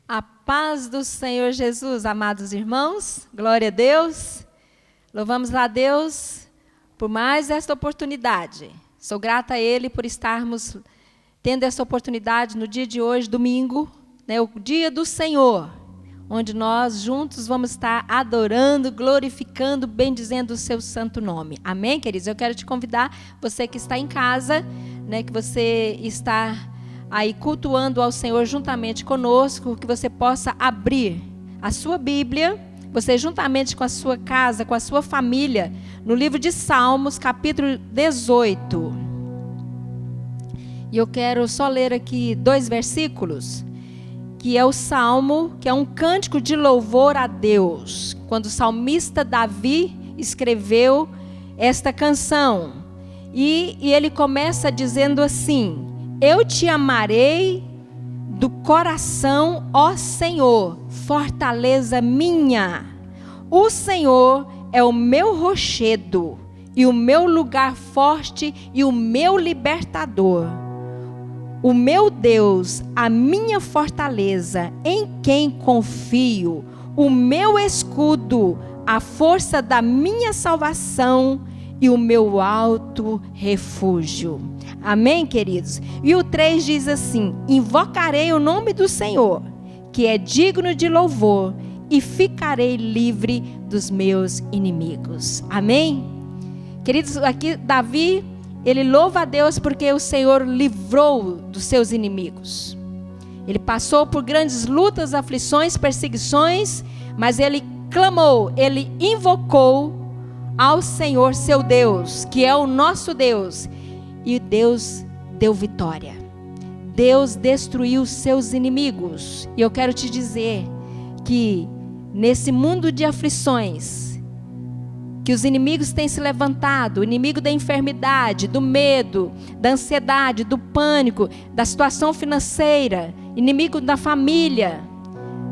A paz do Senhor Jesus, amados irmãos, glória a Deus. Louvamos a Deus por mais esta oportunidade. Sou grata a Ele por estarmos tendo essa oportunidade no dia de hoje, domingo, o dia do Senhor, onde nós juntos vamos estar adorando, glorificando, bendizendo o seu santo nome. Amém, queridos? Eu quero te convidar, você que está em casa, que você está aí cultuando ao Senhor juntamente conosco, que você possa abrir a sua Bíblia, você juntamente com a sua casa, com a sua família, no livro de Salmos, capítulo 18. E eu quero só ler aqui 2 versículos, que é o Salmo, que é um cântico de louvor a Deus, quando o salmista Davi escreveu esta canção. E ele começa dizendo assim: eu te amarei do coração, ó Senhor, fortaleza minha. O Senhor é o meu rochedo e o meu lugar forte e o meu libertador. O meu Deus, a minha fortaleza, em quem confio, o meu escudo, a força da minha salvação e o meu alto refúgio. Amém, queridos? E o 3 diz assim: invocarei o nome do Senhor, que é digno de louvor, e ficarei livre dos meus inimigos. Amém? Queridos, aqui Davi, ele louva a Deus porque o Senhor livrou dos seus inimigos. Ele passou por grandes lutas, aflições, perseguições, mas ele clamou, ele invocou ao Senhor seu Deus, que é o nosso Deus. E Deus deu vitória. Deus destruiu os seus inimigos. E eu quero te dizer que nesse mundo de aflições, que os inimigos têm se levantado, o inimigo da enfermidade, do medo, da ansiedade, do pânico, da situação financeira, inimigo da família.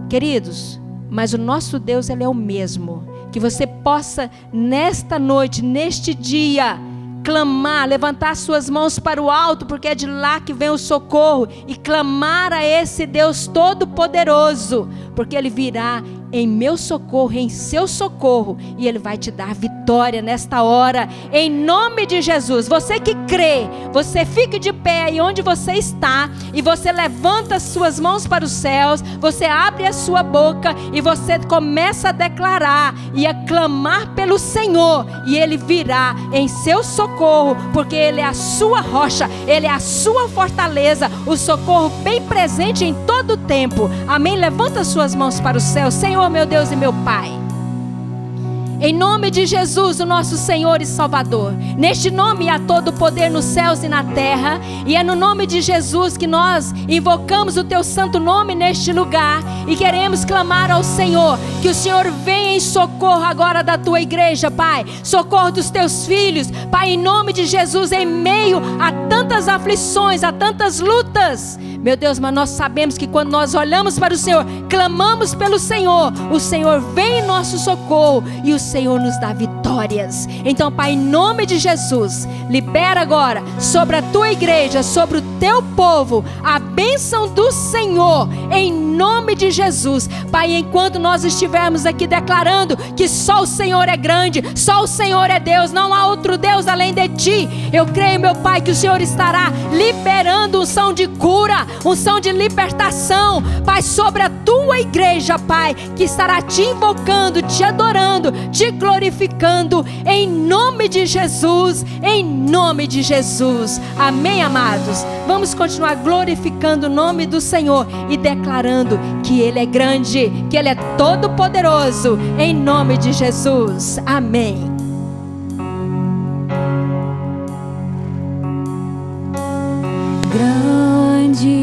Queridos, mas o nosso Deus, Ele é o mesmo. Que você possa nesta noite, neste dia, clamar, levantar suas mãos para o alto, porque é de lá que vem o socorro, e clamar a esse Deus todo-poderoso, porque Ele virá em meu socorro, em seu socorro, e Ele vai te dar vitória nesta hora, em nome de Jesus. Você que crê, você fique de pé aí onde você está, e você levanta as suas mãos para os céus, você abre a sua boca, e você começa a declarar, e a clamar pelo Senhor, e Ele virá em seu socorro, porque Ele é a sua rocha, Ele é a sua fortaleza, o socorro bem presente em todo o tempo. Amém? Levanta as suas mãos para o céu. Senhor, meu Deus e meu Pai, em nome de Jesus, o nosso Senhor e Salvador, neste nome há todo o poder nos céus e na terra, e é no nome de Jesus que nós invocamos o Teu santo nome neste lugar, e queremos clamar ao Senhor, que o Senhor venha em socorro agora da Tua igreja, Pai, socorro dos Teus filhos, Pai, em nome de Jesus, em meio a tantas aflições, a tantas lutas, meu Deus, mas nós sabemos que quando nós olhamos para o Senhor, clamamos pelo Senhor, o Senhor vem em nosso socorro, e o Senhor nos dá vitórias. Então, Pai, em nome de Jesus, libera agora sobre a Tua igreja, sobre o Teu povo, a bênção do Senhor, em nome de Jesus. Pai, enquanto nós estivermos aqui declarando que só o Senhor é grande, só o Senhor é Deus, não há outro Deus além de Ti, eu creio, meu Pai, que o Senhor estará liberando unção de cura, unção de libertação, Pai, sobre a Tua igreja, Pai, que estará Te invocando, Te adorando, Te glorificando, em nome de Jesus, em nome de Jesus. Amém, amados? Vamos continuar glorificando o nome do Senhor e declarando que Ele é grande, que Ele é todo poderoso, em nome de Jesus. Amém. Grande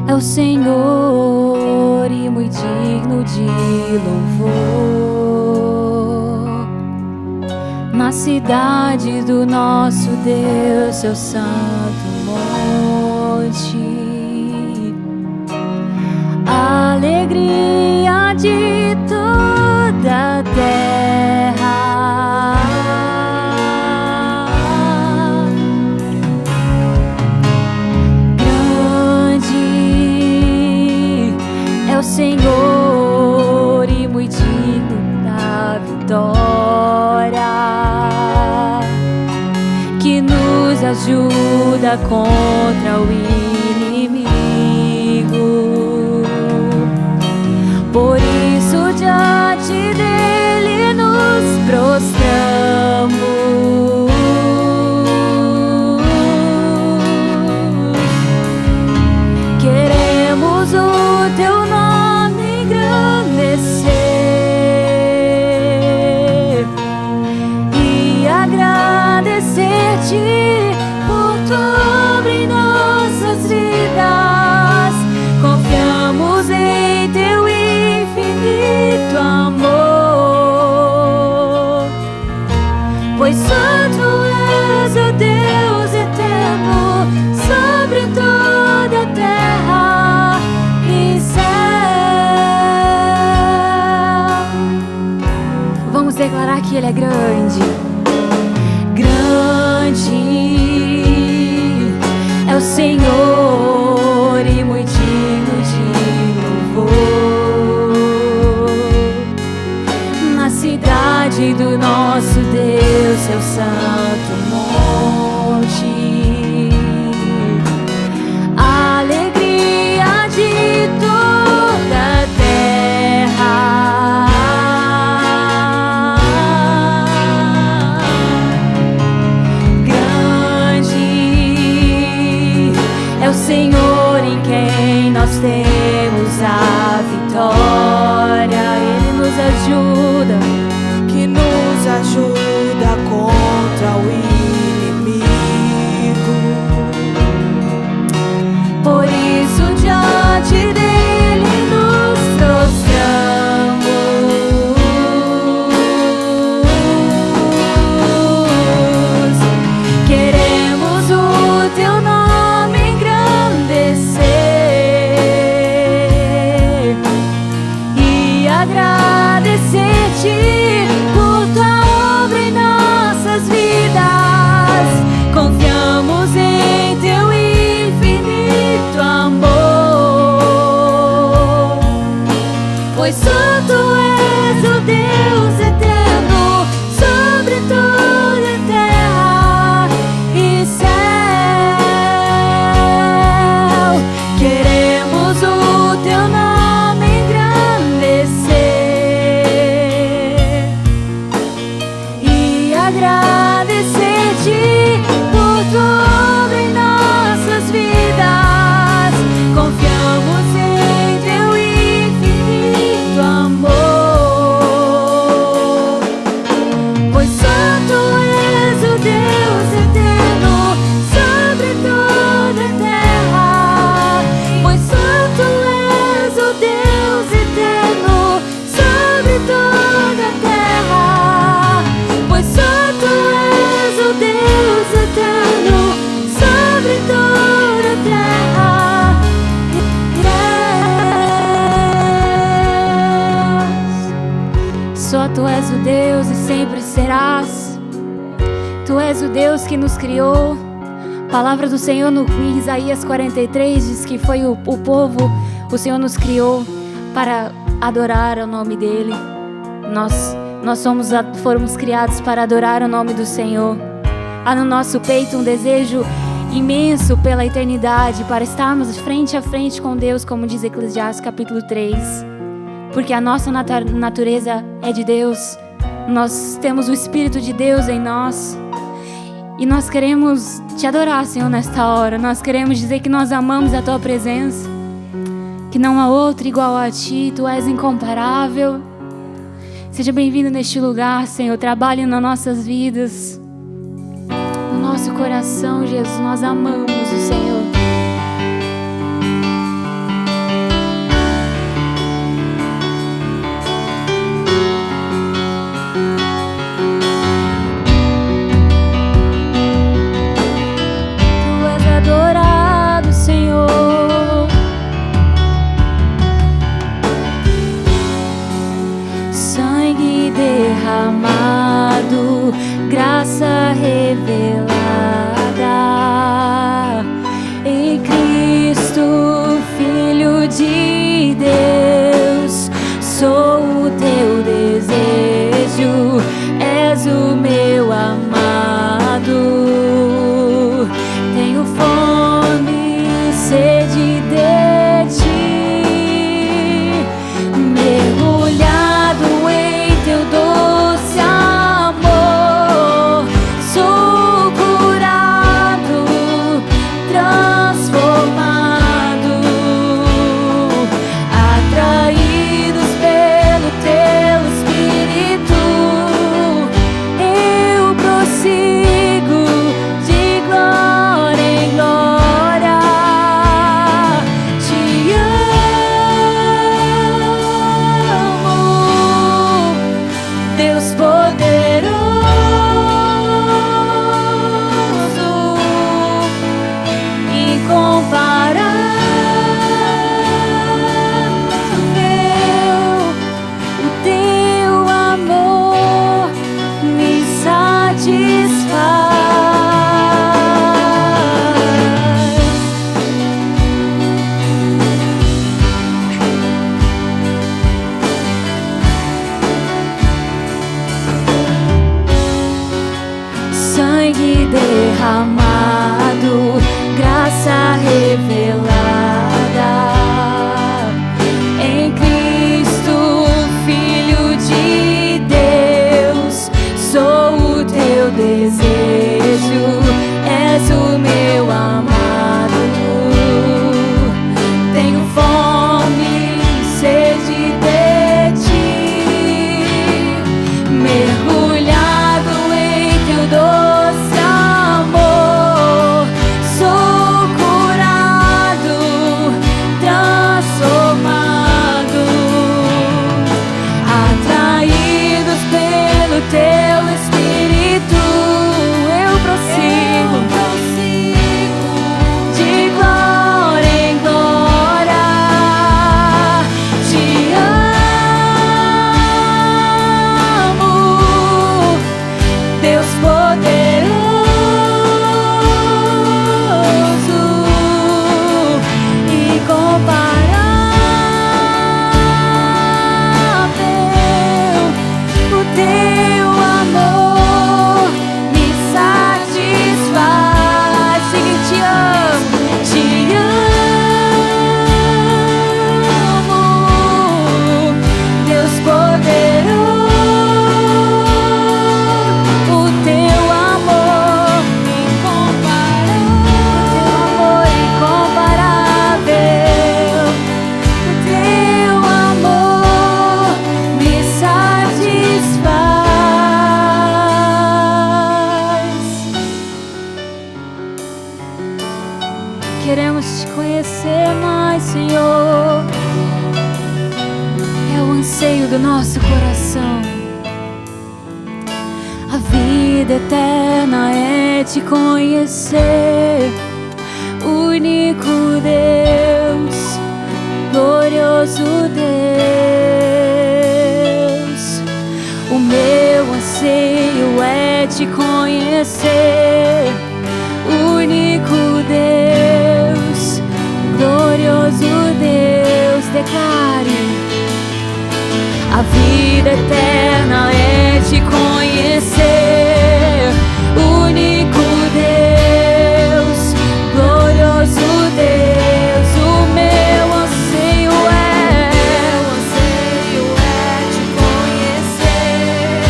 é o Senhor e muito digno de louvor, na cidade do nosso Deus, seu santo monte. Alegria de toda a terra, grande nos ajuda contra o inimigo. Por isso diante dele nos prostramos. Queremos o teu nome engrandecer e agradecer-te por tua obra em nossas vidas. Confiamos em teu infinito amor, pois santo és o Deus eterno sobre toda a terra e céu. Vamos declarar que Ele é grande. Grande é o Senhor e muito digno de louvor. Na cidade do nosso Deus, seu santo monte, a alegria de toda a terra. O Senhor em quem nós temos a vitória. Ele nos ajuda, que nos ajuda contra o inimigo. por isso diante dele nos prostramos. Queremos o teu nome engrandecer e agradecer-te por tua obra em nossas vidas. Confiamos em teu infinito amor, pois santo és o Deus eterno sobre toda a terra e céu. Queremos o teu nome engrandecer e agradecer-te por tua obra em nossas vidas. Confiamos em teu infinito amor, pois santo és o Deus eterno sobre toda a terra. Pois santo és o Deus eterno sobre toda a terra. Pois santo és o Deus eterno sobre toda a terra. Só tu és o Deus e sempre serás. Tu és o Deus que nos criou. A palavra do Senhor no em Isaías 43 diz que foi o povo, o Senhor nos criou para adorar o nome dEle. Nós fomos criados para adorar o nome do Senhor. Há no nosso peito um desejo imenso pela eternidade, para estarmos frente a frente com Deus, como diz Eclesiastes capítulo 3. Porque a nossa natureza é de Deus. Nós temos o Espírito de Deus em nós. E nós queremos te adorar, Senhor, nesta hora. Nós queremos dizer que nós amamos a tua presença, que não há outro igual a ti. Tu és incomparável. Seja bem-vindo neste lugar, Senhor. Trabalhe nas nossas vidas, no nosso coração, Jesus. Nós amamos o Senhor. Tu és adorado, Senhor. Sangue derramado, graça revelada, Queremos te conhecer mais, Senhor. É o anseio do nosso coração. A vida eterna é te conhecer, único Deus, glorioso Deus. O meu anseio é te conhecer, único Deus, glorioso Deus. Declare: a vida eterna é te conhecer, único Deus, glorioso Deus. O meu anseio é te conhecer,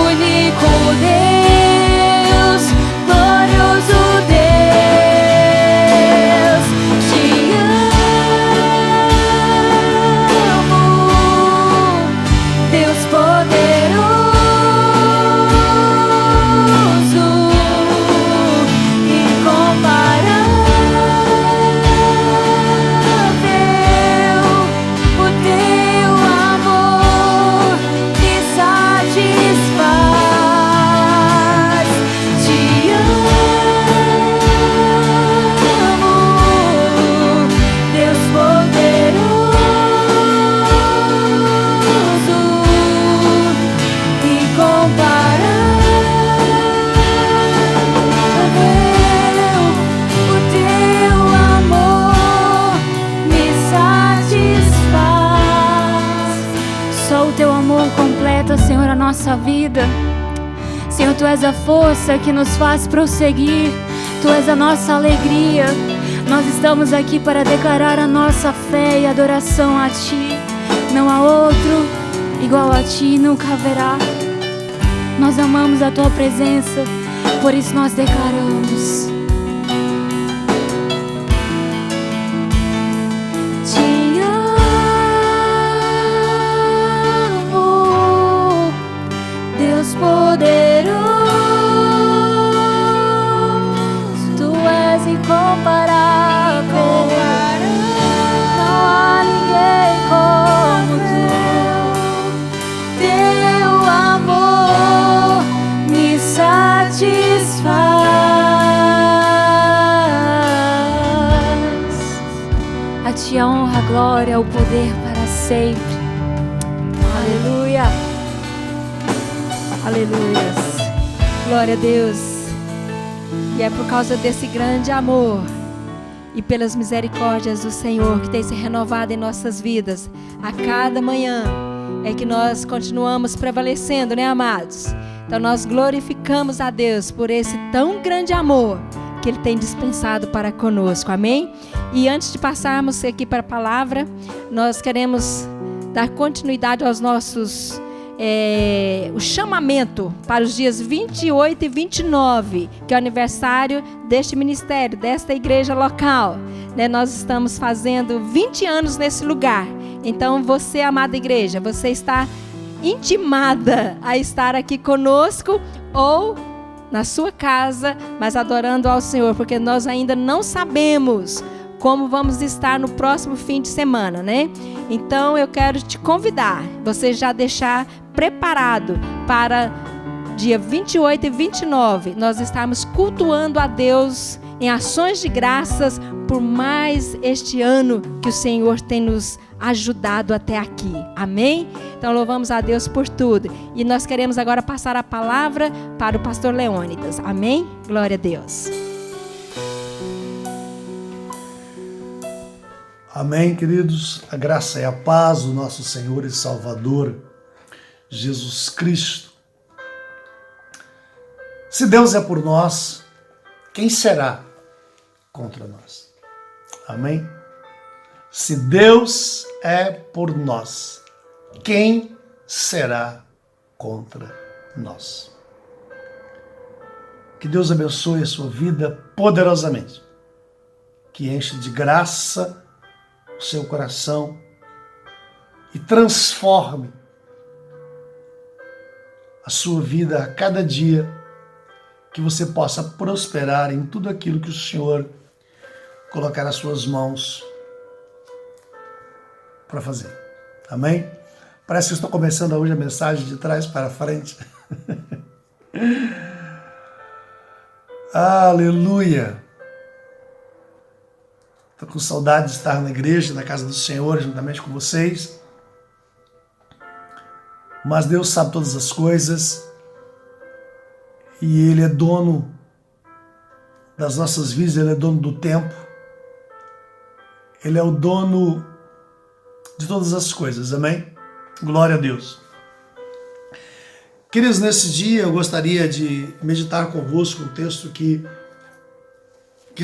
único Deus, glorioso Deus. Te amo, Deus poderoso, incomparável. O teu amor me satisfaz. Te amo, Deus poderoso, incomparável. O teu amor me satisfaz. Só o teu amor completa, Senhor, a nossa vida. Senhor, Tu és a força que nos faz prosseguir. Tu és a nossa alegria. Nós estamos aqui para declarar a nossa fé e adoração a Ti. Não há outro igual a Ti, nunca haverá. Nós amamos a Tua presença, por isso nós declaramos: te amo, Deus poderoso. Tu és incomparável, não há ninguém como Tu. Teu amor me satisfaz. A Ti a honra, a glória, o poder para sempre. Aleluia. Aleluias. Glória a Deus. E é por causa desse grande amor e pelas misericórdias do Senhor que tem se renovado em nossas vidas a cada manhã é que nós continuamos prevalecendo, né, amados? Então nós glorificamos a Deus por esse tão grande amor que Ele tem dispensado para conosco, amém? E antes de passarmos aqui para a palavra, nós queremos dar continuidade aos nossos o chamamento para os dias 28 e 29, que é o aniversário deste ministério, desta igreja local, né? Nós estamos fazendo 20 anos nesse lugar. Então você, amada igreja, você está intimada a estar aqui conosco ou na sua casa, mas adorando ao Senhor, porque nós ainda não sabemos como vamos estar no próximo fim de semana, né? Então eu quero te convidar, você já deixar preparado para dia 28 e 29, nós estarmos cultuando a Deus em ações de graças por mais este ano que o Senhor tem nos ajudado até aqui, amém? Então louvamos a Deus por tudo, e nós queremos agora passar a palavra para o pastor Leônidas, amém? Glória a Deus. Amém, queridos. A graça e a paz do nosso Senhor e Salvador Jesus Cristo. Se Deus é por nós, quem será contra nós? Amém? Se Deus é por nós, quem será contra nós? Que Deus abençoe a sua vida poderosamente, que enche de graça o seu coração e transforme a sua vida a cada dia, que você possa prosperar em tudo aquilo que o Senhor colocar as suas mãos para fazer. Amém? Parece que eu estou começando hoje a mensagem de trás para frente. Aleluia! Estou com saudade de estar na igreja, na casa do Senhor, juntamente com vocês. Mas Deus sabe todas as coisas e Ele é dono das nossas vidas, Ele é dono do tempo, Ele é o dono de todas as coisas, amém? Glória a Deus. Queridos, nesse dia eu gostaria de meditar convosco um texto que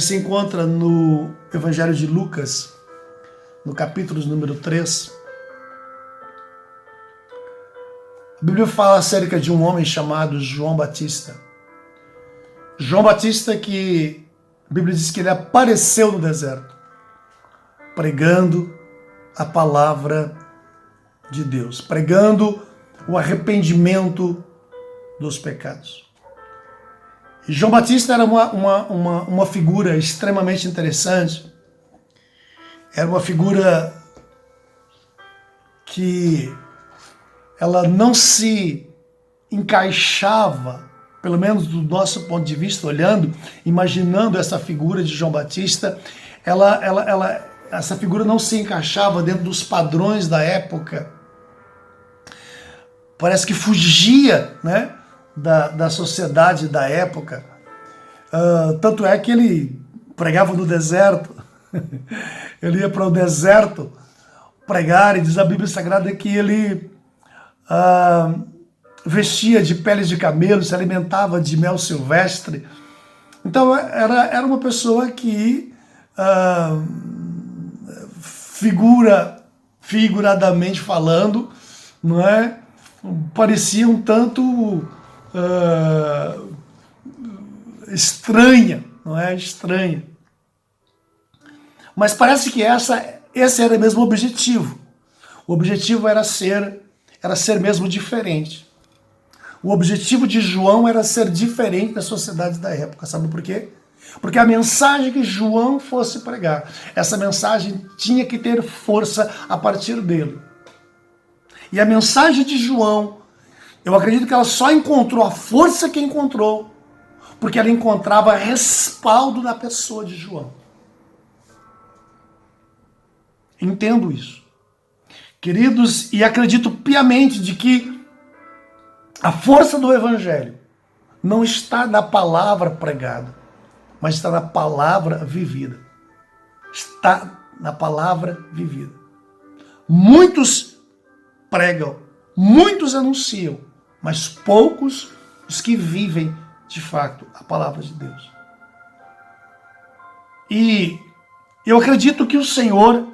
se encontra no Evangelho de Lucas, no capítulo número 3. A Bíblia fala acerca de um homem chamado João Batista. João Batista que a Bíblia diz que ele apareceu no deserto, pregando a palavra de Deus, pregando o arrependimento dos pecados. E João Batista era uma figura extremamente interessante. Era uma figura que ela não se encaixava, pelo menos do nosso ponto de vista, olhando, imaginando essa figura de João Batista, essa figura não se encaixava dentro dos padrões da época. Parece que fugia, né, da sociedade da época. Tanto é que ele pregava no deserto. Ele ia para o deserto pregar, e diz a Bíblia Sagrada que ele vestia de peles de camelo, se alimentava de mel silvestre. Então era uma pessoa que figuradamente falando, não é, parecia um tanto estranha, não é, estranha. Mas parece que esse era mesmo o objetivo. O objetivo era ser mesmo diferente. O objetivo de João era ser diferente da sociedade da época. Sabe por quê? Porque a mensagem que João fosse pregar, essa mensagem tinha que ter força a partir dele. E a mensagem de João, eu acredito que ela só encontrou a força que encontrou, porque ela encontrava respaldo na pessoa de João. Entendo isso. Queridos, e acredito piamente de que a força do Evangelho não está na palavra pregada, mas está na palavra vivida. Está na palavra vivida. Muitos pregam, muitos anunciam, mas poucos os que vivem de fato a palavra de Deus. E eu acredito que o Senhor,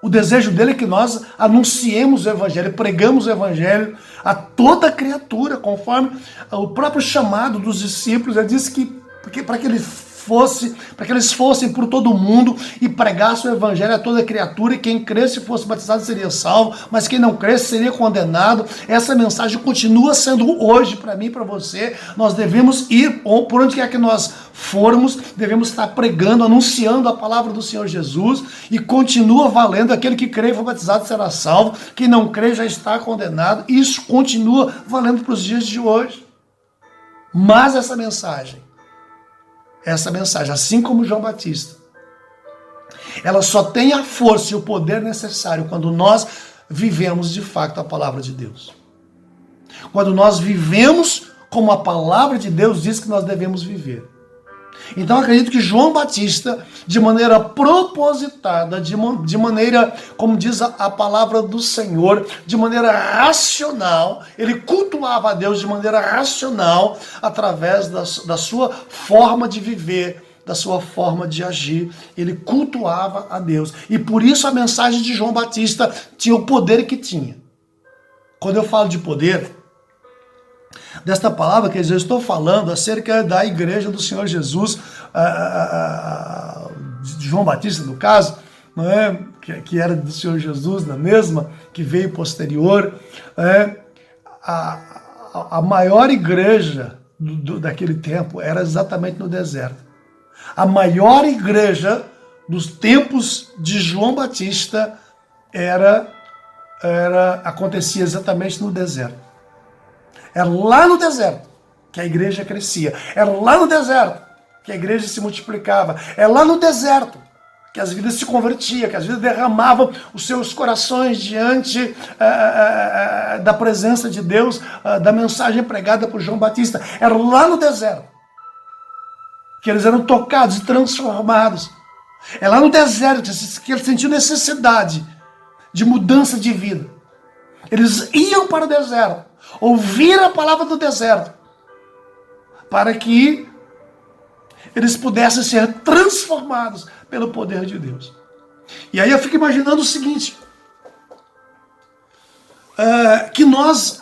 o desejo dele é que nós anunciemos o Evangelho, pregamos o Evangelho a toda criatura, conforme o próprio chamado dos discípulos. Ele disse que para que eles fossem por todo o mundo e pregassem o Evangelho a toda criatura, e quem cresce e fosse batizado seria salvo, mas quem não cresce seria condenado. Essa mensagem continua sendo hoje para mim e para você. Nós devemos ir por onde quer que nós formos, devemos estar pregando, anunciando a palavra do Senhor Jesus, e continua valendo. Aquele que crê e for batizado será salvo, quem não crê já está condenado. Isso continua valendo para os dias de hoje. Mas essa mensagem, assim como João Batista, ela só tem a força e o poder necessário quando nós vivemos de fato a palavra de Deus. Quando nós vivemos como a palavra de Deus diz que nós devemos viver. Então eu acredito que João Batista, de maneira propositada, de maneira, como diz a palavra do Senhor, de maneira racional, ele cultuava a Deus de maneira racional, através da sua forma de viver, da sua forma de agir. Ele cultuava a Deus. E por isso a mensagem de João Batista tinha o poder que tinha. Quando eu falo de poder, desta palavra, quer dizer, eu estou falando acerca da igreja do Senhor Jesus, de João Batista, no caso, não é? Que era do Senhor Jesus, na mesma, que veio posterior. A maior igreja daquele tempo era exatamente no deserto. A maior igreja dos tempos de João Batista acontecia exatamente no deserto. Era lá no deserto que a igreja crescia. Era lá no deserto que a igreja se multiplicava. É lá no deserto que as vidas se convertiam, que as vidas derramavam os seus corações diante da presença de Deus, da mensagem pregada por João Batista. Era lá no deserto que eles eram tocados e transformados. É lá no deserto que eles sentiam necessidade de mudança de vida. Eles iam para o deserto, ouvir a palavra do deserto, para que eles pudessem ser transformados pelo poder de Deus. E aí eu fico imaginando o seguinte, que nós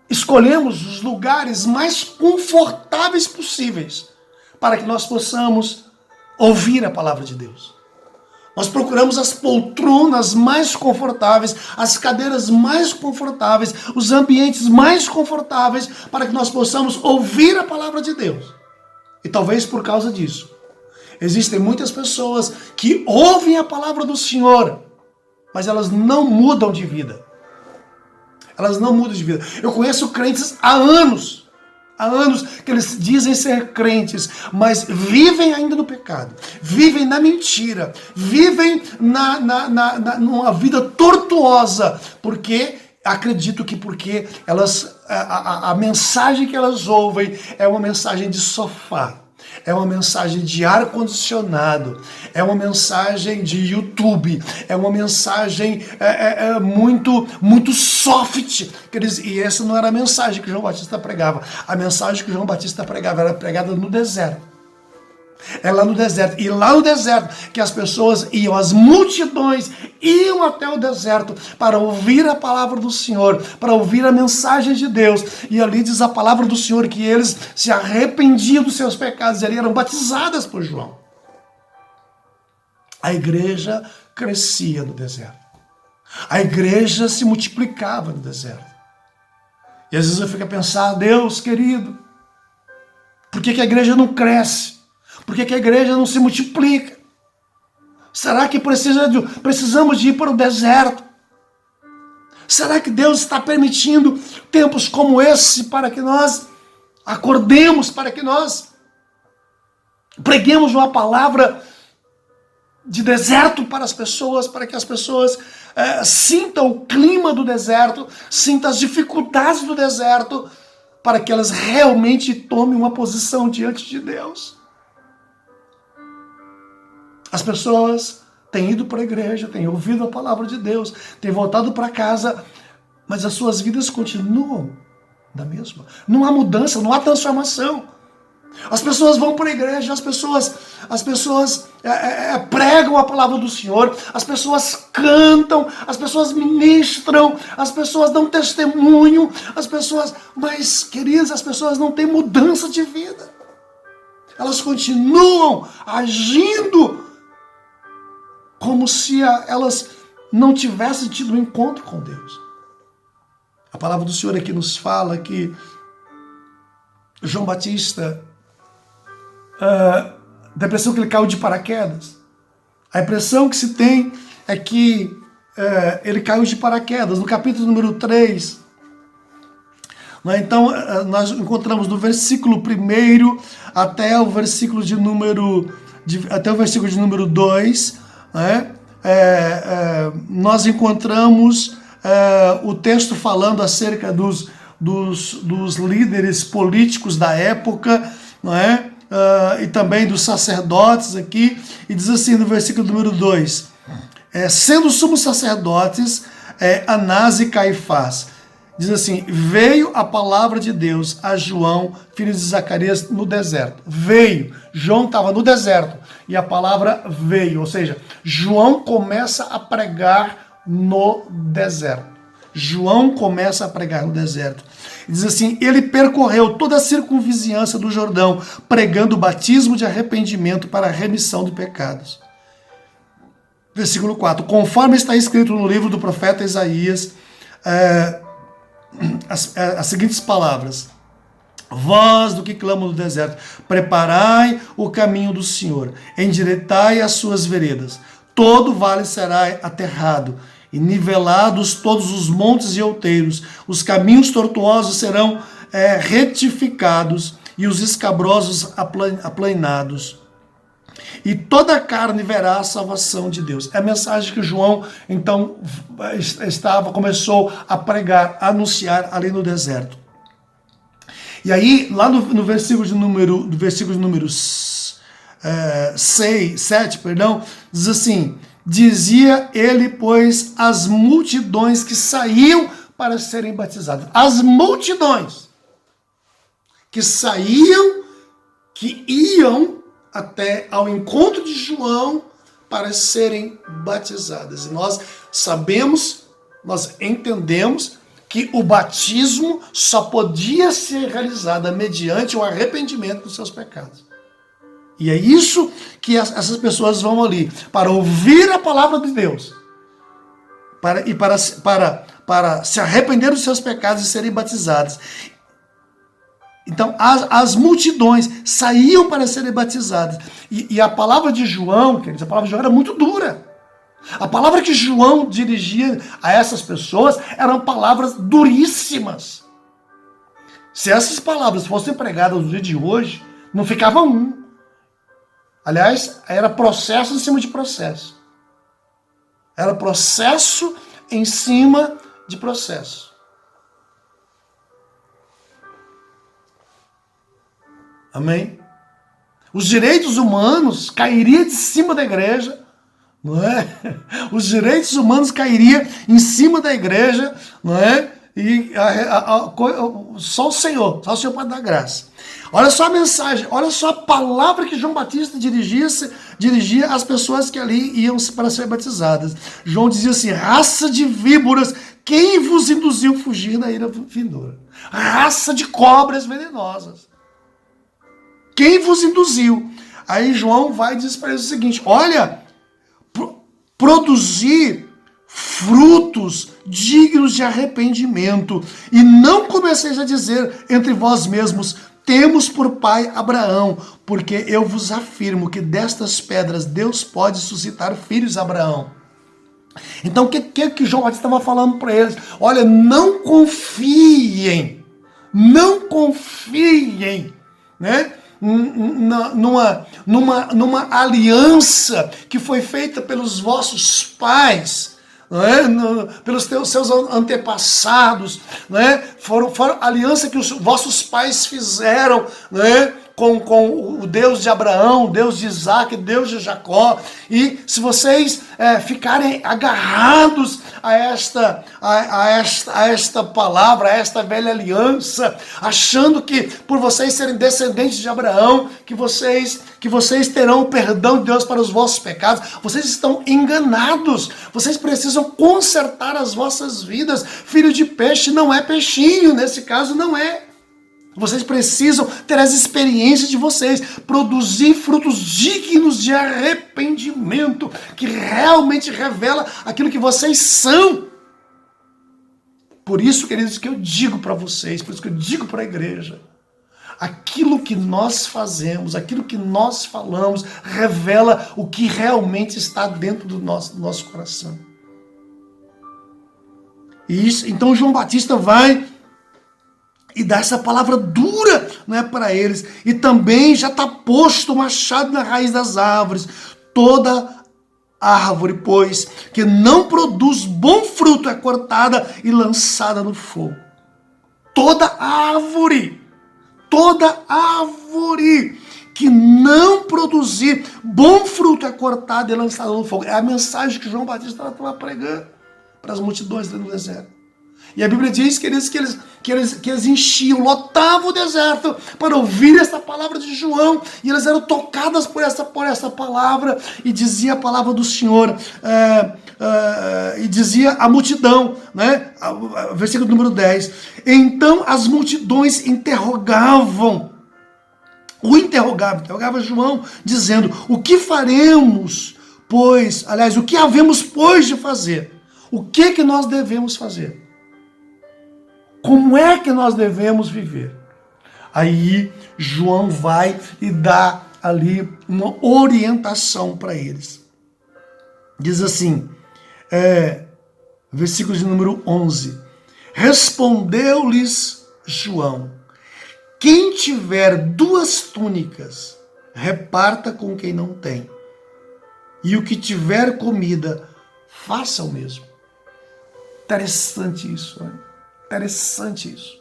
escolhemos os lugares mais confortáveis possíveis para que nós possamos ouvir a palavra de Deus. Nós procuramos as poltronas mais confortáveis, as cadeiras mais confortáveis, os ambientes mais confortáveis para que nós possamos ouvir a palavra de Deus. E talvez por causa disso, existem muitas pessoas que ouvem a palavra do Senhor, mas elas não mudam de vida. Elas não mudam de vida. Eu conheço crentes há anos que eles dizem ser crentes, mas vivem ainda no pecado, vivem na mentira, vivem numa vida tortuosa, porque acredito que porque a mensagem que elas ouvem é uma mensagem de sofá. É uma mensagem de ar-condicionado, é uma mensagem de YouTube, é uma mensagem muito soft. E essa não era a mensagem que João Batista pregava. A mensagem que João Batista pregava era pregada no deserto. É lá no deserto. E lá no deserto que as pessoas iam, as multidões iam até o deserto para ouvir a palavra do Senhor, para ouvir a mensagem de Deus. E ali diz a palavra do Senhor que eles se arrependiam dos seus pecados e ali eram batizadas por João. A igreja crescia no deserto. A igreja se multiplicava no deserto. E às vezes eu fico a pensar, Deus querido, por que a igreja não cresce? Por que a igreja não se multiplica? Será que precisamos de ir para o deserto? Será que Deus está permitindo tempos como esse para que nós acordemos, para que nós preguemos uma palavra de deserto para as pessoas, para que as pessoas sintam o clima do deserto, sintam as dificuldades do deserto, para que elas realmente tomem uma posição diante de Deus? As pessoas têm ido para a igreja, têm ouvido a palavra de Deus, têm voltado para casa, mas as suas vidas continuam da mesma. Não há mudança, não há transformação. As pessoas vão para a igreja, as pessoas pregam a palavra do Senhor, as pessoas cantam, as pessoas ministram, as pessoas dão testemunho, mas, queridas, as pessoas não têm mudança de vida. Elas continuam agindo como se elas não tivessem tido um encontro com Deus. A palavra do Senhor aqui nos fala que João Batista, da impressão que ele caiu de paraquedas, a impressão que se tem é que ele caiu de paraquedas. No capítulo número 3, então nós encontramos do versículo 1 até o versículo de número 2, nós encontramos o texto falando acerca dos líderes políticos da época, e também dos sacerdotes aqui, e diz assim no versículo número 2, sendo sumos sacerdotes Anás e Caifás, diz assim, veio a palavra de Deus a João, filho de Zacarias, no deserto. Veio, João estava no deserto, e a palavra veio, ou seja, João começa a pregar no deserto. João começa a pregar no deserto. Diz assim, ele percorreu toda a circunvizinhança do Jordão, pregando o batismo de arrependimento para a remissão de pecados. Versículo 4, conforme está escrito no livro do profeta Isaías, as seguintes palavras, Voz do que clama no deserto, preparai o caminho do Senhor, endireitai as suas veredas. Todo vale será aterrado, e nivelados todos os montes e outeiros. Os caminhos tortuosos serão retificados, e os escabrosos aplanados. E toda a carne verá a salvação de Deus. É a mensagem que João, então, começou a pregar, a anunciar ali no deserto. E aí, lá no versículo de número 7, diz assim: dizia ele, pois, as multidões que saíam para serem batizadas. As multidões que saíam, que iam até ao encontro de João para serem batizadas. E nós sabemos, nós entendemos que o batismo só podia ser realizado mediante o arrependimento dos seus pecados. E é isso que essas pessoas vão ali, para ouvir a palavra de Deus, para se arrepender dos seus pecados e serem batizadas. Então, as multidões saíam para serem batizadas. E a palavra de João, queridos, a palavra de João era muito dura. A palavra que João dirigia a essas pessoas eram palavras duríssimas. Se essas palavras fossem pregadas no dia de hoje, não ficava um. Aliás, era processo em cima de processo. Era processo em cima de processo. Amém? Os direitos humanos cairiam de cima da igreja, não é? Os direitos humanos cairiam em cima da igreja, não é? E só o Senhor pode dar graça. Olha só a mensagem, olha só a palavra que João Batista dirigia às pessoas que ali iam para ser batizadas. João dizia assim: raça de víboras, quem vos induziu a fugir da ira vindoura? Raça de cobras venenosas, quem vos induziu? Aí João vai dizer para eles o seguinte: olha, produzir frutos dignos de arrependimento, e não comeceis a dizer entre vós mesmos: temos por pai Abraão, porque eu vos afirmo que destas pedras Deus pode suscitar filhos a Abraão. Então o que João Batista estava falando para eles? Olha, não confiem, né? Numa aliança que foi feita pelos vossos pais, não é? Pelos seus antepassados, não é? Foram aliança que os vossos pais fizeram, não é? Com o Deus de Abraão, o Deus de Isaac, o Deus de Jacó. E se vocês ficarem agarrados a esta palavra, a esta velha aliança, achando que por vocês serem descendentes de Abraão, que vocês terão o perdão de Deus para os vossos pecados, vocês estão enganados. Vocês precisam consertar as vossas vidas. Filho de peixe não é peixinho, nesse caso não é. Vocês precisam ter as experiências de vocês, produzir frutos dignos de arrependimento, que realmente revela aquilo que vocês são. Por isso, queridos, que eu digo para vocês, por isso que eu digo para a igreja, aquilo que nós fazemos, aquilo que nós falamos, revela o que realmente está dentro do nosso coração. E isso, então João Batista vai e dá essa palavra dura, né, para eles. E também já está posto o machado na raiz das árvores. Toda árvore, pois, que não produz bom fruto é cortada e lançada no fogo. Toda árvore que não produzir bom fruto é cortada e lançada no fogo. É a mensagem que João Batista estava pregando para as multidões no deserto. E a Bíblia diz que eles enchiam, lotavam o deserto para ouvir essa palavra de João, e eles eram tocadas por essa palavra, e dizia a palavra do Senhor, e dizia a multidão, né? Versículo número 10, então as multidões interrogavam João, dizendo: o que faremos, pois, aliás, o que havemos, pois, de fazer? O que nós devemos fazer? Como é que nós devemos viver? Aí João vai e dá ali uma orientação para eles. Diz assim, versículo de número 11. Respondeu-lhes João: quem tiver 2 túnicas, reparta com quem não tem. E o que tiver comida, faça o mesmo. Interessante isso, né? Interessante isso.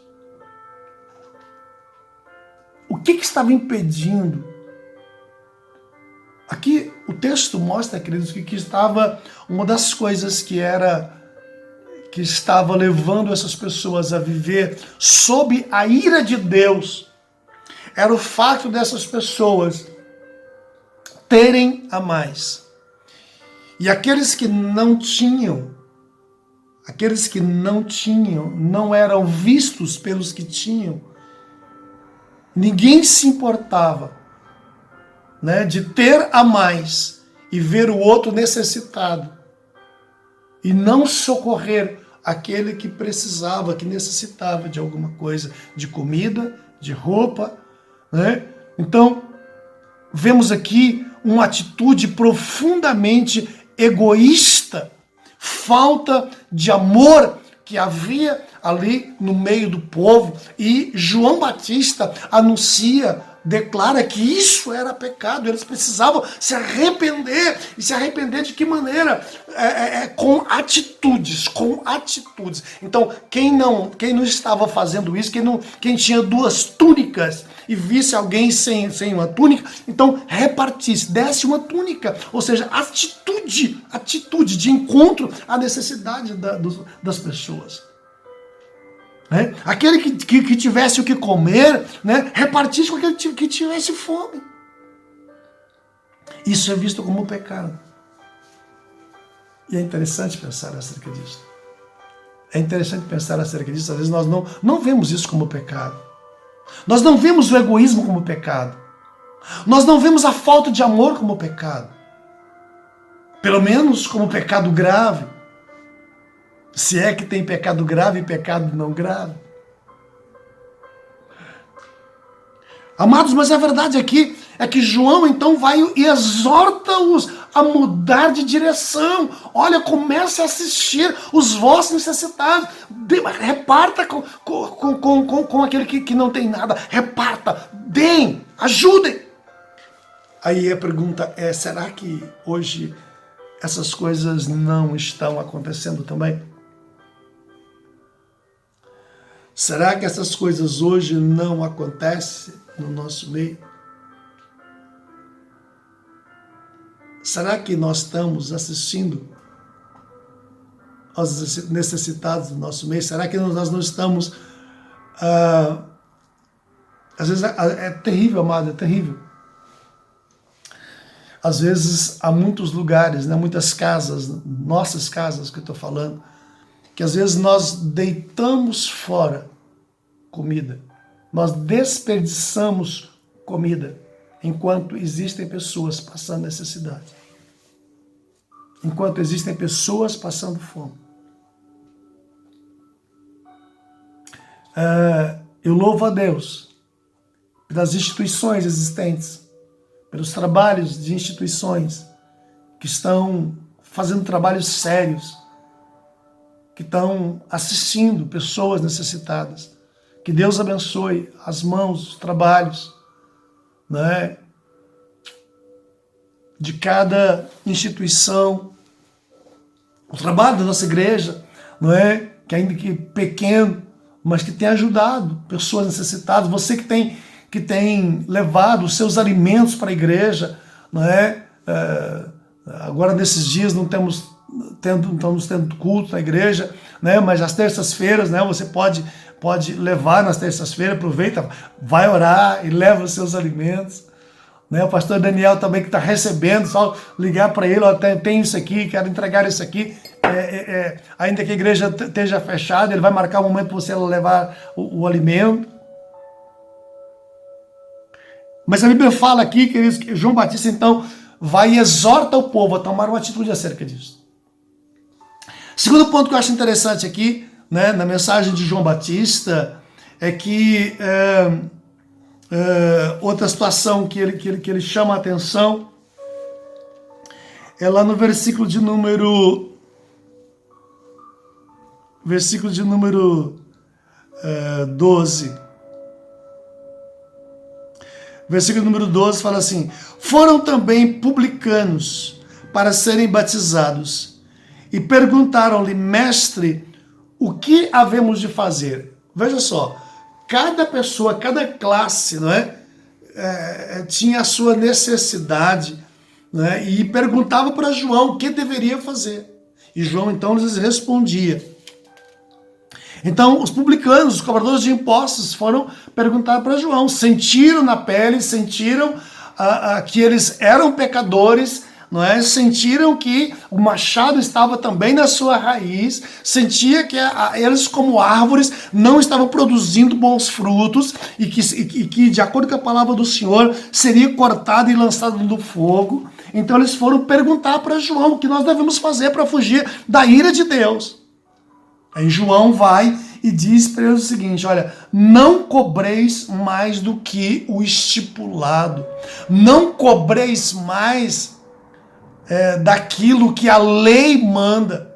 O que estava impedindo? Aqui o texto mostra, queridos, que estava uma das coisas que estava levando essas pessoas a viver sob a ira de Deus, era o fato dessas pessoas terem a mais. E aqueles que não tinham, não eram vistos pelos que tinham. Ninguém se importava, né, de ter a mais e ver o outro necessitado e não socorrer aquele que precisava, que necessitava de alguma coisa, de comida, de roupa, né? Então, vemos aqui uma atitude profundamente egoísta, falta de amor que havia ali no meio do povo, e João Batista declara que isso era pecado, eles precisavam se arrepender. E se arrepender de que maneira? Com atitudes. Então, quem não estava fazendo isso, quem tinha 2 túnicas e visse alguém sem uma túnica, então repartisse, desse uma túnica, ou seja, atitude de encontro à necessidade das pessoas. Né? Aquele que tivesse o que comer, né, repartisse com aquele que tivesse fome. Isso é visto como pecado. E é interessante pensar acerca disso. Às vezes nós não vemos isso como pecado. Nós não vemos o egoísmo como pecado. Nós não vemos a falta de amor como pecado. Pelo menos como pecado grave. Se é que tem pecado grave e pecado não grave. Amados, mas a verdade aqui é que João então vai e exorta-os a mudar de direção. Olha, comece a assistir os vossos necessitados. Reparta com aquele que não tem nada. Reparta, deem, ajudem. Aí a pergunta é, será que hoje essas coisas não estão acontecendo também? Será que essas coisas hoje não acontecem no nosso meio? Será que nós estamos assistindo aos necessitados do nosso meio? Será que nós não estamos... às vezes é terrível, amado, é terrível. Às vezes há muitos lugares, né, muitas casas, nossas casas que eu estou falando, que às vezes nós deitamos fora comida, nós desperdiçamos comida, enquanto existem pessoas passando necessidade, enquanto existem pessoas passando fome. Eu louvo a Deus pelas instituições existentes, pelos trabalhos de instituições que estão fazendo trabalhos sérios, que estão assistindo pessoas necessitadas. Que Deus abençoe as mãos, os trabalhos, né, de cada instituição, o trabalho da nossa igreja, não é? Que ainda que pequeno, mas que tem ajudado pessoas necessitadas. Você que tem levado os seus alimentos para a igreja, não é? Agora nesses dias não estamos tendo culto na igreja, né? Mas às terças-feiras, né, você pode levar nas terças-feiras, aproveita, vai orar e leva os seus alimentos. Né? O pastor Daniel também que está recebendo, só ligar para ele, tem isso aqui, quero entregar isso aqui. Ainda que a igreja esteja fechada, ele vai marcar um momento para você levar o alimento. Mas a Bíblia fala aqui, queridos, que João Batista então vai e exorta o povo a tomar uma atitude acerca disso. Segundo ponto que eu acho interessante aqui, né, na mensagem de João Batista, é que outra situação que ele chama a atenção é lá no versículo de número 12. Versículo número 12 fala assim: foram também publicanos para serem batizados e perguntaram-lhe: mestre, o que havemos de fazer? Veja só, cada pessoa, cada classe, não é? Tinha a sua necessidade, não é? E perguntava para João o que deveria fazer. E João então lhes respondia. Então os publicanos, os cobradores de impostos foram perguntar para João, sentiram na pele, sentiram que eles eram pecadores, não é? Sentiram que o machado estava também na sua raiz, sentia que eles como árvores não estavam produzindo bons frutos e que de acordo com a palavra do Senhor seria cortado e lançado no fogo. Então eles foram perguntar para João o que nós devemos fazer para fugir da ira de Deus. Aí João vai e diz para eles o seguinte: olha, não cobreis mais do que o estipulado, não cobreis mais daquilo que a lei manda.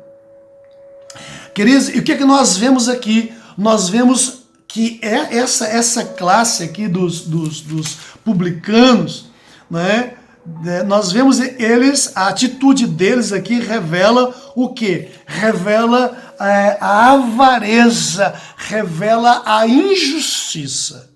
Queridos, e o que é que nós vemos aqui? Nós vemos que essa classe aqui dos publicanos, né? Nós vemos eles, a atitude deles aqui revela o quê? Revela a avareza, revela a injustiça.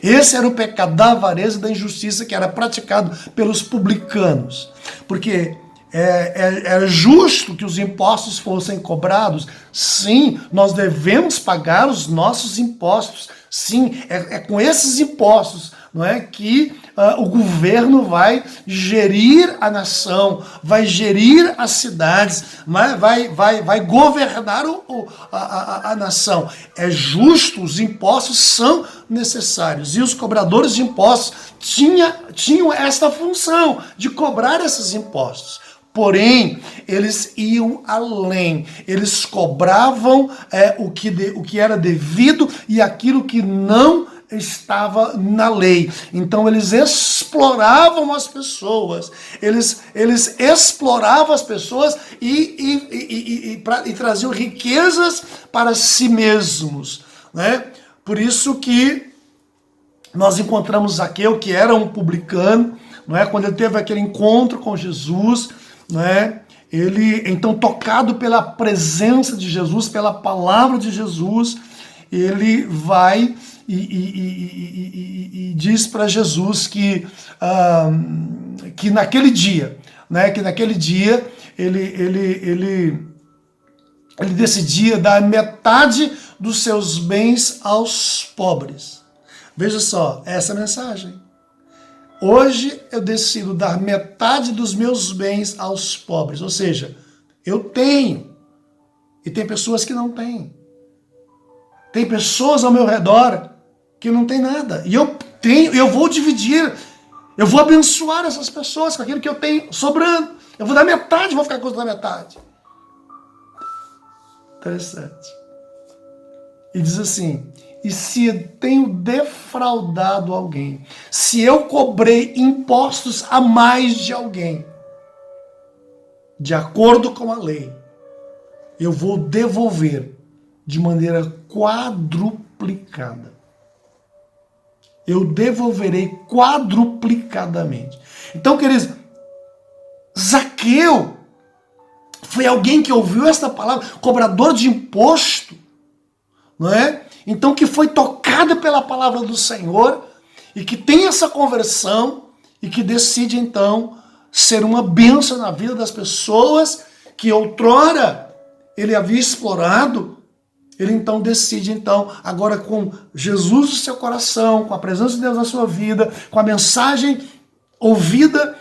Esse era o pecado da avareza e da injustiça que era praticado pelos publicanos. Porque é justo que os impostos fossem cobrados. Sim, nós devemos pagar os nossos impostos. Sim, é com esses impostos, não é, que o governo vai gerir a nação, vai gerir as cidades, vai governar a nação. É justo, os impostos são necessários. E os cobradores de impostos tinham essa função de cobrar esses impostos. Porém, eles iam além, eles cobravam o que era devido e aquilo que não estava na lei. Então eles exploravam as pessoas, eles exploravam as pessoas e traziam riquezas para si mesmos, né? Por isso que nós encontramos Zaqueu, que era um publicano, não é? Quando ele teve aquele encontro com Jesus, não é? Ele, então, tocado pela presença de Jesus, pela palavra de Jesus, ele vai e diz para Jesus que naquele dia, né, ele decidia dar metade dos seus bens aos pobres. Veja só, essa é a mensagem. Hoje eu decido dar metade dos meus bens aos pobres. Ou seja, eu tenho. E tem pessoas que não têm. Tem pessoas ao meu redor que não têm nada. E eu vou dividir. Eu vou abençoar essas pessoas com aquilo que eu tenho sobrando. Eu vou dar metade, vou ficar com a metade. Interessante. E diz assim: e se eu tenho defraudado alguém, se eu cobrei impostos a mais de alguém, de acordo com a lei, eu vou devolver de maneira quadruplicada. Eu devolverei quadruplicadamente. Então, queridos, Zaqueu foi alguém que ouviu esta palavra, cobrador de imposto, não é? Então, que foi tocada pela palavra do Senhor e que tem essa conversão e que decide, então, ser uma bênção na vida das pessoas que outrora ele havia explorado. Ele, então, decide, então, agora com Jesus no seu coração, com a presença de Deus na sua vida, com a mensagem ouvida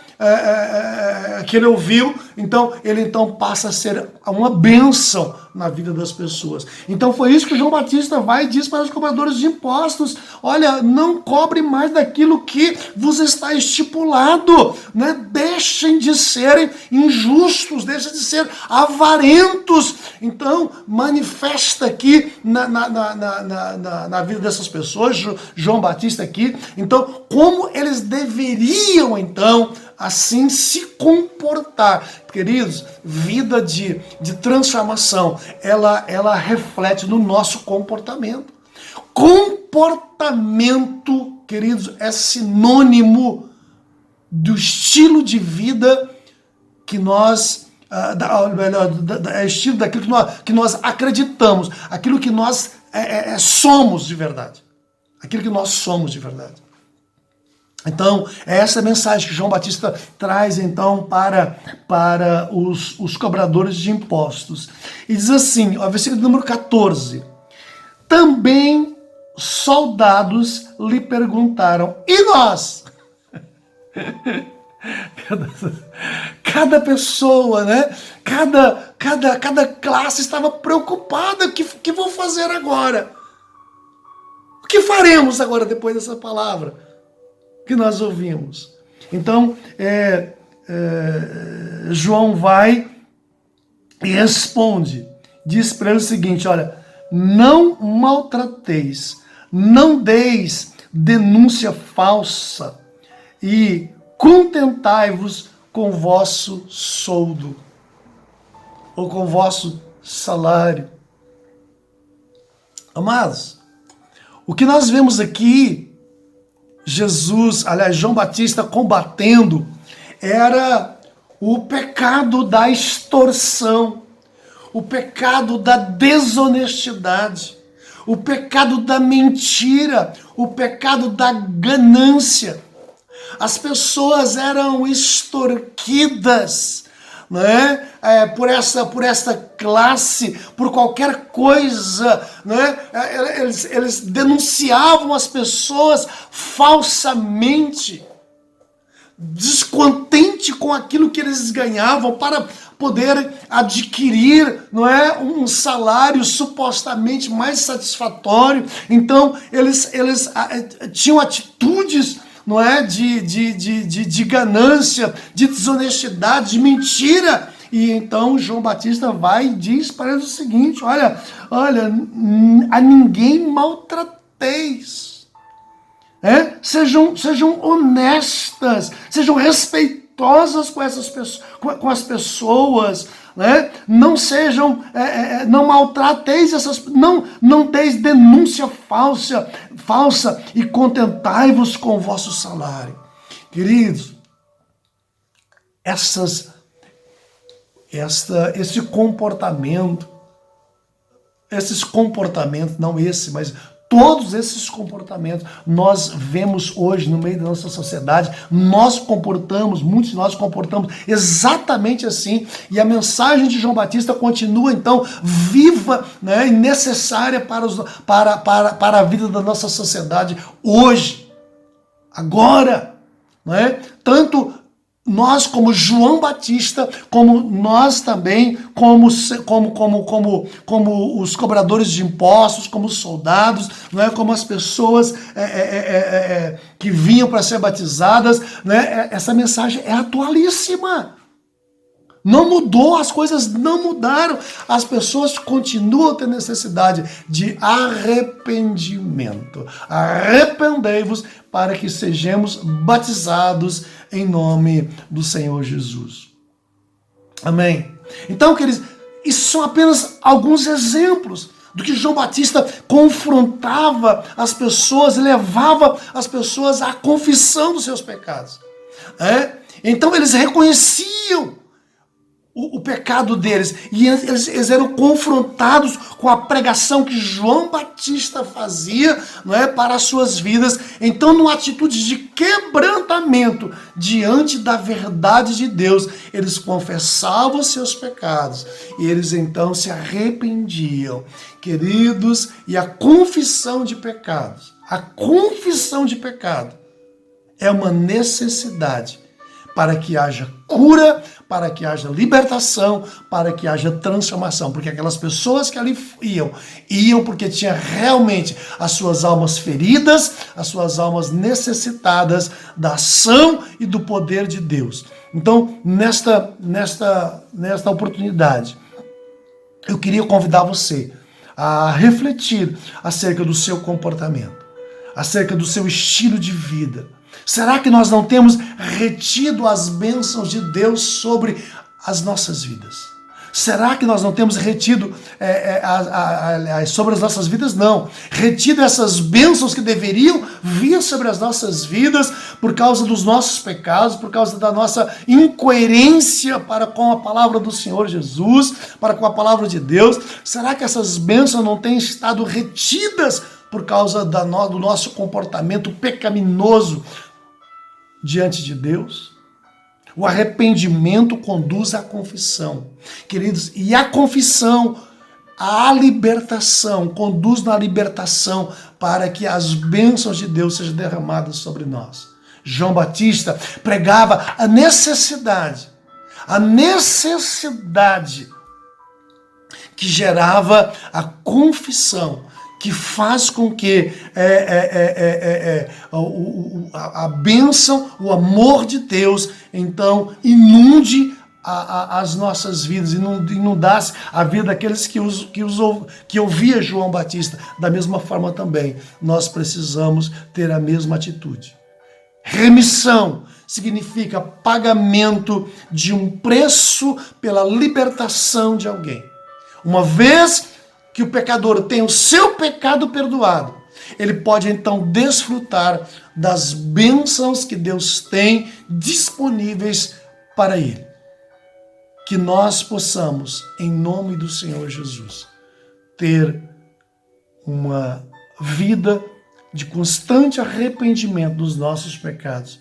que ele ouviu, então ele então passa a ser uma bênção na vida das pessoas. Então foi isso que João Batista vai e diz para os cobradores de impostos: olha, não cobre mais daquilo que vos está estipulado, né? Deixem de serem injustos, deixem de ser avarentos. Então manifesta aqui na vida dessas pessoas, João Batista aqui, então como eles deveriam então assim se comportar. Queridos, vida de transformação, ela reflete no nosso comportamento. Comportamento, queridos, é sinônimo do estilo de vida que nós, é estilo daquilo que nós acreditamos, aquilo que nós somos de verdade. Aquilo que nós somos de verdade. Então, é essa mensagem que João Batista traz, então, para os cobradores de impostos. E diz assim, ó, versículo número 14. Também soldados lhe perguntaram, e nós? Cada pessoa, né? Cada classe estava preocupada. O que vou fazer agora? O que faremos agora depois dessa palavra que nós ouvimos? Então, João vai e responde, diz para ele o seguinte, olha, não maltrateis, não deis denúncia falsa e contentai-vos com o vosso soldo ou com o vosso salário. Amados, o que nós vemos aqui, João Batista combatendo, era o pecado da extorsão, o pecado da desonestidade, o pecado da mentira, o pecado da ganância. As pessoas eram extorquidas, né? Por essa classe, por qualquer coisa, né? Eles denunciavam as pessoas falsamente, descontente com aquilo que eles ganhavam para poder adquirir, não é, um salário supostamente mais satisfatório. Então eles tinham atitudes, não é, de ganância, de desonestidade, de mentira. E então João Batista vai e diz para eles o seguinte, olha, a ninguém maltrateis. Sejam honestas, sejam respeitosas com as pessoas, né? Não sejam, não maltrateis não deis denúncia falsa e contentai-vos com o vosso salário. Queridos, esses comportamentos, mas todos esses comportamentos nós vemos hoje no meio da nossa sociedade. Muitos de nós comportamos exatamente assim, e a mensagem de João Batista continua então viva, né, e necessária para a vida da nossa sociedade hoje, agora, né? Tanto nós, como João Batista, como nós também, como os cobradores de impostos, como os soldados, não é? Como as pessoas que vinham para ser batizadas, né? Essa mensagem é atualíssima. Não mudou, as coisas não mudaram. As pessoas continuam tendo necessidade de arrependimento. Arrependei-vos para que sejamos batizados em nome do Senhor Jesus. Amém? Então, queridos, isso são apenas alguns exemplos do que João Batista confrontava as pessoas, levava as pessoas à confissão dos seus pecados. Então, eles reconheciam o pecado deles, e eles eram confrontados com a pregação que João Batista fazia, não é, para as suas vidas. Então, numa atitude de quebrantamento diante da verdade de Deus, eles confessavam os seus pecados e eles então se arrependiam. Queridos, e a confissão de pecados, é uma necessidade para que haja cura, para que haja libertação, para que haja transformação. Porque aquelas pessoas que ali iam porque tinha realmente as suas almas feridas, as suas almas necessitadas da ação e do poder de Deus. Então, nesta oportunidade, eu queria convidar você a refletir acerca do seu comportamento, acerca do seu estilo de vida. Será que nós não temos retido as bênçãos de Deus sobre as nossas vidas? Será que nós não temos retido sobre as nossas vidas? Não. Retido essas bênçãos que deveriam vir sobre as nossas vidas por causa dos nossos pecados, por causa da nossa incoerência para com a palavra do Senhor Jesus, para com a palavra de Deus. Será que essas bênçãos não têm estado retidas por causa do nosso comportamento pecaminoso diante de Deus? O arrependimento conduz à confissão, queridos, e a confissão, a libertação, conduz na libertação para que as bênçãos de Deus sejam derramadas sobre nós. João Batista pregava a necessidade que gerava a confissão, que faz com que a bênção, o amor de Deus, então, inunde as nossas vidas, inundasse a vida daqueles que ouvia João Batista. Da mesma forma também, nós precisamos ter a mesma atitude. Remissão significa pagamento de um preço pela libertação de alguém. Uma vez que o pecador tem o seu pecado perdoado, ele pode então desfrutar das bênçãos que Deus tem disponíveis para ele. Que nós possamos, em nome do Senhor Jesus, ter uma vida de constante arrependimento dos nossos pecados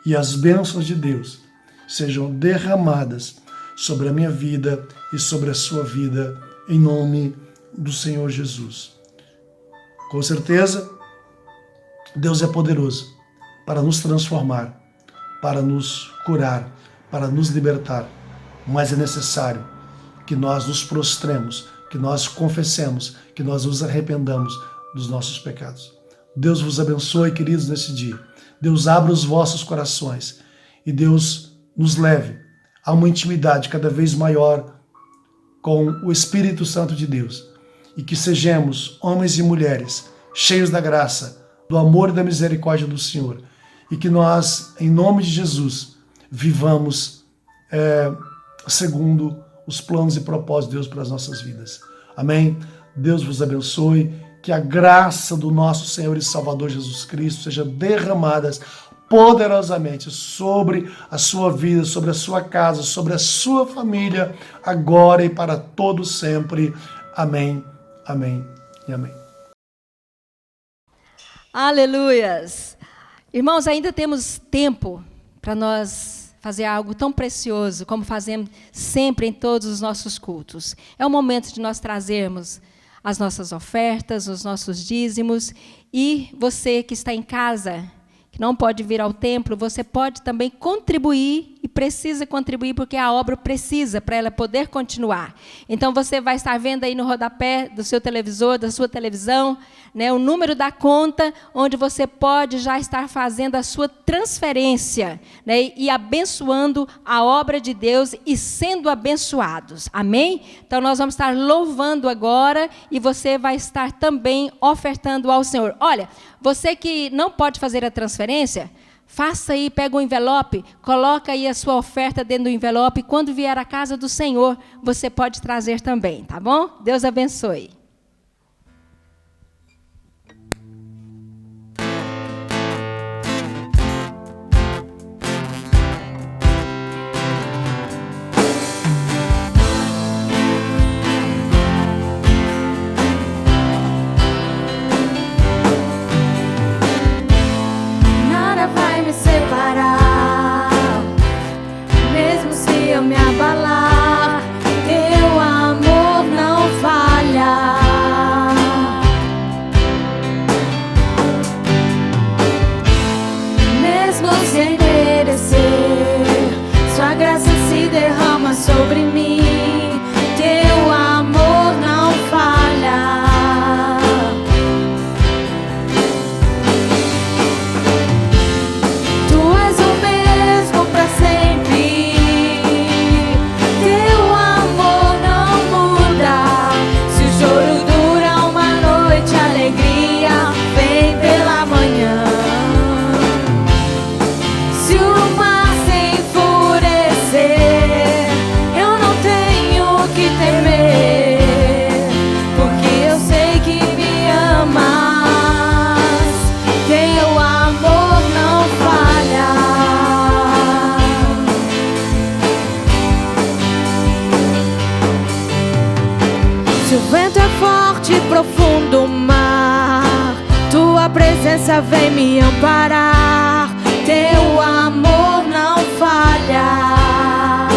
e as bênçãos de Deus sejam derramadas sobre a minha vida e sobre a sua vida, em nome do Senhor Jesus. Com certeza, Deus é poderoso para nos transformar, para nos curar, para nos libertar. Mas é necessário que nós nos prostremos, que nós confessemos, que nós nos arrependamos dos nossos pecados. Deus vos abençoe, queridos, nesse dia. Deus abra os vossos corações e Deus nos leve a uma intimidade cada vez maior com o Espírito Santo de Deus, e que sejamos homens e mulheres cheios da graça, do amor e da misericórdia do Senhor, e que nós, em nome de Jesus, vivamos segundo os planos e propósitos de Deus para as nossas vidas. Amém? Deus vos abençoe, que a graça do nosso Senhor e Salvador Jesus Cristo seja derramada poderosamente sobre a sua vida, sobre a sua casa, sobre a sua família, agora e para todo sempre. Amém, amém e amém. Aleluias! Irmãos, ainda temos tempo para nós fazer algo tão precioso como fazemos sempre em todos os nossos cultos. É o momento de nós trazermos as nossas ofertas, os nossos dízimos, e você que está em casa, que não pode vir ao templo, você pode também contribuir, e precisa contribuir, porque a obra precisa, para ela poder continuar. Então, você vai estar vendo aí no rodapé do seu televisor, da sua televisão, né, o número da conta, onde você pode já estar fazendo a sua transferência, né, e abençoando a obra de Deus e sendo abençoados. Amém? Então, nós vamos estar louvando agora, e você vai estar também ofertando ao Senhor. Olha, você que não pode fazer a transferência, faça aí, pega um envelope, coloca aí a sua oferta dentro do envelope, e quando vier à casa do Senhor, você pode trazer também, tá bom? Deus abençoe. Mesmo se eu me abalar, teu amor não falha. fortaleza vem me amparar. Teu amor não falha.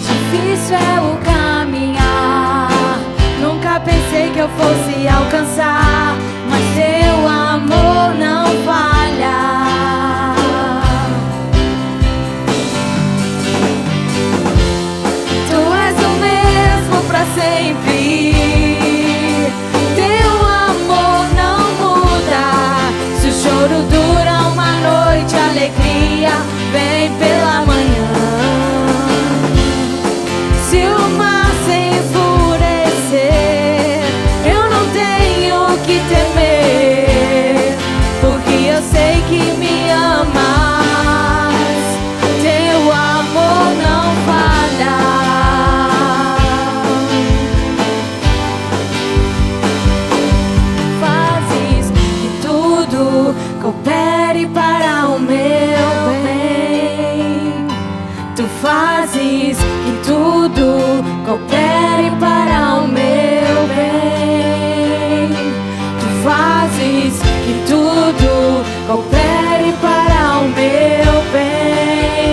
Difícil é o caminhar, nunca pensei que eu fosse alcançar, mas teu amor não falha. Tu és o mesmo pra sempre. Teu amor não muda. Se o choro dura uma noite, a alegria vem pela manhã. Se o mar se enfurecer, eu não tenho que temer, porque eu sei que me amas. Teu amor não falha. Fazes que tudo coopere para o meu bem. Tu fazes que tudo coopere para o meu bem. Tu fazes que tudo coopere para o meu bem.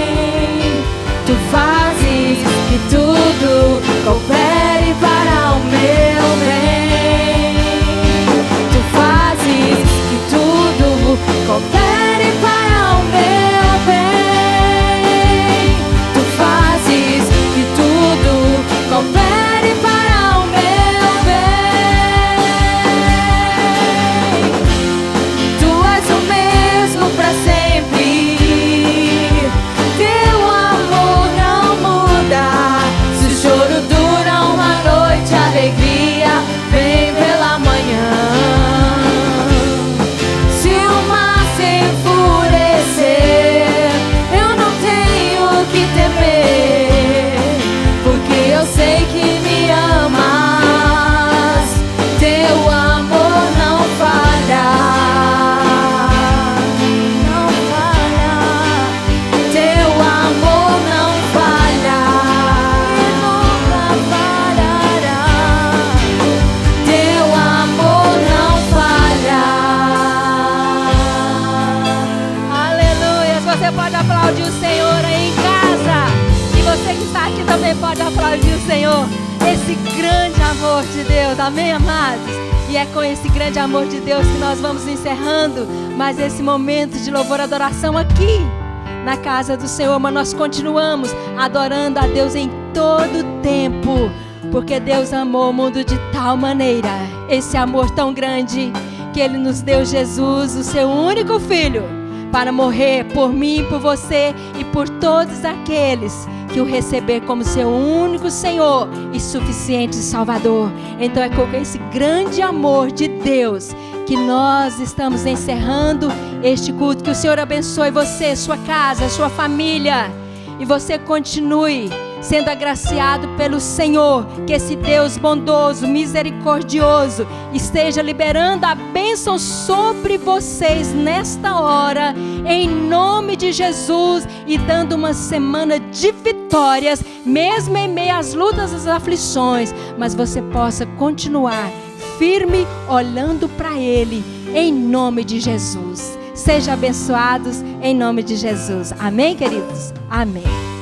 Tu fazes que tudo coopere para o meu bem. Tu fazes que tudo coopere para o meu bem. Tu fazes que tudo coopere para o meu bem. Tu és o mesmo pra sempre. Teu amor não muda. Se o choro dura uma noite, a alegria vem pela manhã. Se o mar se enfurecer, eu não tenho que temer, porque eu sei que me amas. Teu amor não falha. Não falha. Teu amor não falha. E nunca falhará. Teu amor não falha. Aleluia. Você pode aplaudir o Senhor aí em casa. E você que está aqui também pode aplaudir o Senhor. Esse grande amor de Deus. Amém, amados? E é com esse grande amor de Deus que nós vamos encerrando mais esse momento de louvor e adoração aqui na casa do Senhor. Mas nós continuamos adorando a Deus em todo o tempo, porque Deus amou o mundo de tal maneira, esse amor tão grande, que Ele nos deu Jesus, o seu único Filho, para morrer por mim, por você e por todos aqueles que o receber como seu único Senhor e suficiente Salvador. Então é com esse grande amor de Deus que nós estamos encerrando este culto. Que o Senhor abençoe você, sua casa, sua família, e você continue sendo agraciado pelo Senhor. Que esse Deus bondoso, misericordioso, esteja liberando a bênção sobre vocês nesta hora, em nome de Jesus, e dando uma semana de vitórias, mesmo em meio às lutas, às aflições, mas você possa continuar firme, olhando para Ele, em nome de Jesus. Sejam abençoados em nome de Jesus. Amém, queridos? Amém.